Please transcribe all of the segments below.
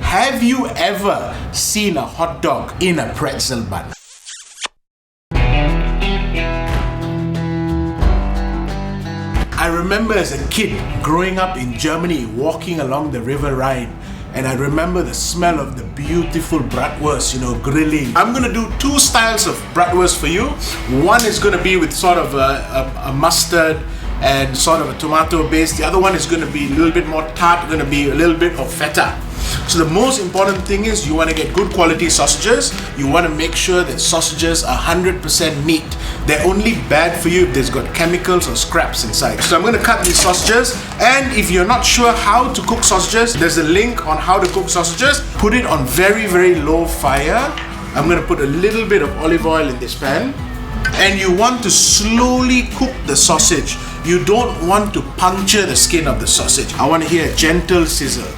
Have you ever seen a hot dog in a pretzel bun? I remember as a kid growing up in Germany, walking along the River Rhine, and I remember the smell of the beautiful bratwurst, grilling. I'm gonna do two styles of bratwurst for you. One is gonna be with sort of a mustard and sort of a tomato base. The other one is gonna be a little bit more tart, gonna be a little bit of feta. So the most important thing is you want to get good quality sausages. You want to make sure that sausages are 100% meat. They're only bad for you if there's got chemicals or scraps inside. So I'm going to cut these sausages, and if you're not sure how to cook sausages, there's a link on how to cook sausages. Put it on very, very low fire. I'm going to put a little bit of olive oil in this pan, and you want to slowly cook the sausage. You don't want to puncture the skin of the sausage. I want to hear a gentle sizzle.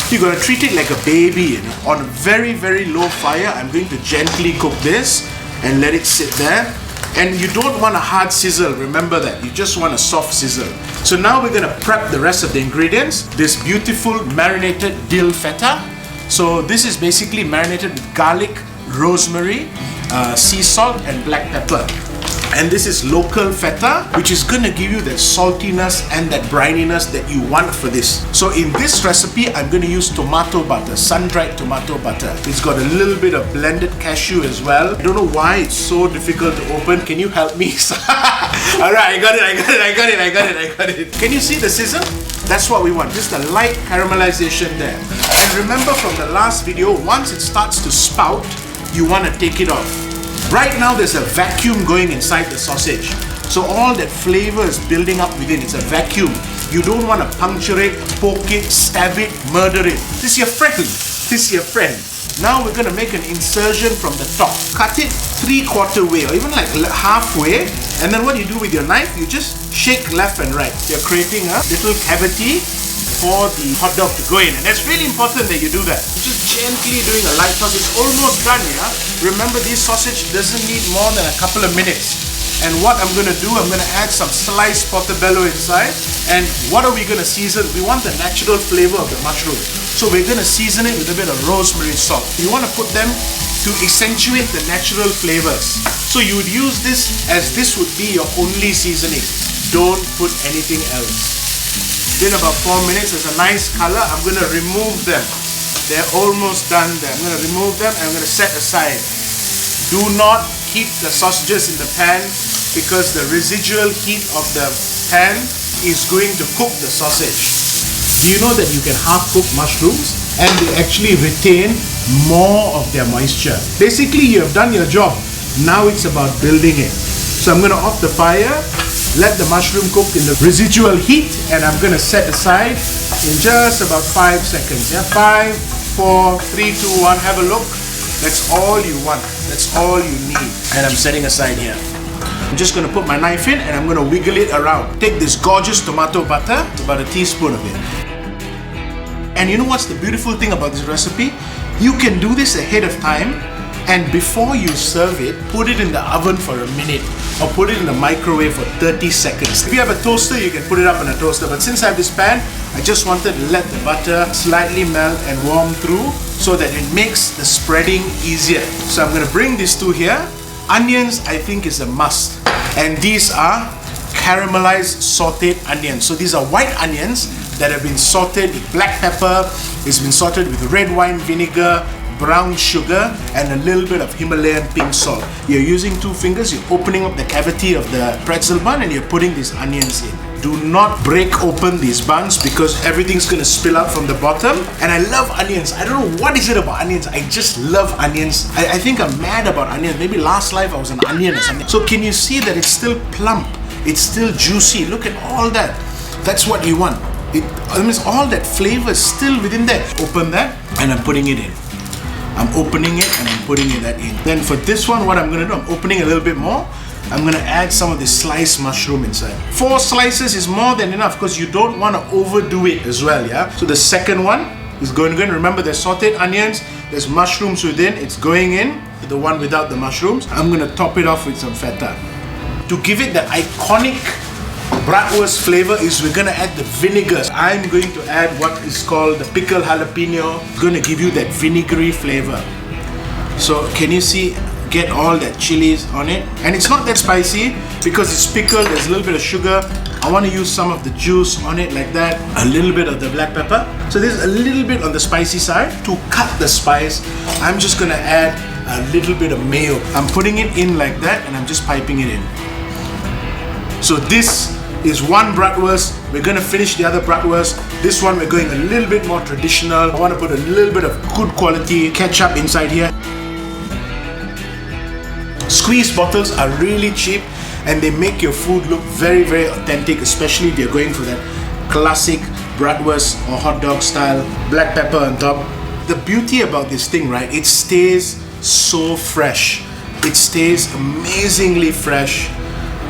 You're going to treat it like a baby, on a very, very low fire. I'm going to gently cook this and let it sit there. And you don't want a hard sizzle, remember that. You just want a soft sizzle. So now we're going to prep the rest of the ingredients. This beautiful marinated dill feta. So this is basically marinated with garlic, rosemary, sea salt and black pepper. And this is local feta, which is gonna give you that saltiness and that brininess that you want for this. So in this recipe, I'm gonna use tomato butter, sun-dried tomato butter. It's got a little bit of blended cashew as well. I don't know why it's so difficult to open. Can you help me? Alright, I got it. Can you see the sizzle? That's what we want, just a light caramelization there. And remember from the last video, once it starts to spout, you want to take it off. Right now there's a vacuum going inside the sausage. So all that flavor is building up within. It's a vacuum. You don't want to puncture it, poke it, stab it, murder it. This is your friend. Now we're going to make an insertion from the top. Cut it 3/4 way or even like halfway. And then what you do with your knife, you just shake left and right. You're creating a little cavity for the hot dog to go in, and that's really important that you do that. Just gently doing a light toss. It's almost done, yeah? Remember, this sausage doesn't need more than a couple of minutes. And what I'm gonna do, I'm gonna add some sliced portobello inside. And what are we gonna season? We want the natural flavor of the mushroom. So we're gonna season it with a bit of rosemary salt. You wanna put them to accentuate the natural flavors. So you would use this as this would be your only seasoning. Don't put anything else. In about 4 minutes, there's a nice color. I'm going to remove them. They're almost done there. I'm going to remove them and I'm going to set aside. Do not keep the sausages in the pan because the residual heat of the pan is going to cook the sausage. Do you know that you can half cook mushrooms and they actually retain more of their moisture? Basically, you have done your job. Now it's about building it. So I'm going to off the fire. Let the mushroom cook in the residual heat, and I'm going to set aside in just about 5 seconds. Yeah, 5, 4, 3, 2, 1. Have a look. That's all you want. That's all you need. And I'm setting aside here. I'm just going to put my knife in and I'm going to wiggle it around. Take this gorgeous tomato butter, about a teaspoon of it. And you know what's the beautiful thing about this recipe? You can do this ahead of time, and before you serve it, put it in the oven for a minute or put it in the microwave for 30 seconds. If you have a toaster, you can put it up in a toaster. But since I have this pan, I just wanted to let the butter slightly melt and warm through so that it makes the spreading easier. So I'm going to bring these two here. Onions, I think, is a must. And these are caramelized sauteed onions. So these are white onions that have been sauteed with black pepper. It's been sauteed with red wine vinegar, brown sugar and a little bit of Himalayan pink salt. You're using 2 fingers, you're opening up the cavity of the pretzel bun and you're putting these onions in. Do not break open these buns because everything's going to spill out from the bottom. And I love onions. I don't know what is it about onions. I just love onions. I think I'm mad about onions. Maybe last life I was an onion or something. So can you see that it's still plump? It's still juicy. Look at all that. That's what you want. It means all that flavor is still within there. Open that and I'm putting it in. I'm opening it and I'm putting that in. Then for this one, what I'm going to do, I'm opening a little bit more. I'm going to add some of this sliced mushroom inside. 4 slices is more than enough because you don't want to overdo it as well, yeah? So the second one is going in. Remember, there's sauteed onions, there's mushrooms within. It's going in. The one without the mushrooms. I'm going to top it off with some feta. To give it that iconic bratwurst flavor is we're gonna add the vinegar. I'm going to add what is called the pickled jalapeno. It's gonna give you that vinegary flavor. So can you see, get all that chilies on it? And it's not that spicy because it's pickled, there's a little bit of sugar. I want to use some of the juice on it like that. A little bit of the black pepper. So there's a little bit on the spicy side. To cut the spice, I'm just gonna add a little bit of mayo. I'm putting it in like that and I'm just piping it in. So this is one bratwurst. We're gonna finish the other bratwurst. This one we're going a little bit more traditional. I want to put a little bit of good quality ketchup inside here. Squeeze bottles are really cheap and they make your food look very, very authentic, especially if you're going for that classic bratwurst or hot dog style, black pepper on top. The beauty about this thing, right, it stays so fresh. It stays amazingly fresh.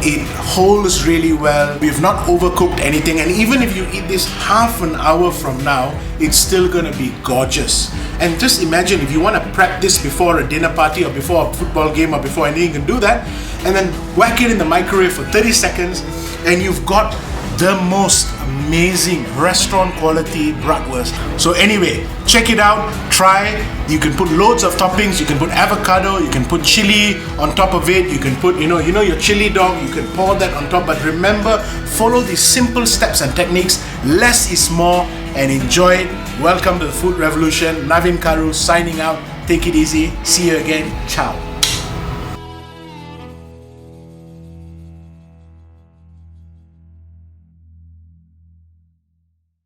It holds really well. We've not overcooked anything, and even if you eat this half an hour from now, it's still gonna be gorgeous. And just imagine if you want to prep this before a dinner party or before a football game or before anything, you can do that and then whack it in the microwave for 30 seconds and you've got the most amazing restaurant quality bratwurst. So anyway, check it out, try. You can put loads of toppings. You can put avocado, you can put chili on top of it. You can put, you know your chili dog, you can pour that on top. But remember, follow these simple steps and techniques. Less is more, and enjoy it. Welcome to the Food Revolution. Navin Karu signing out. Take it easy. See you again. Ciao.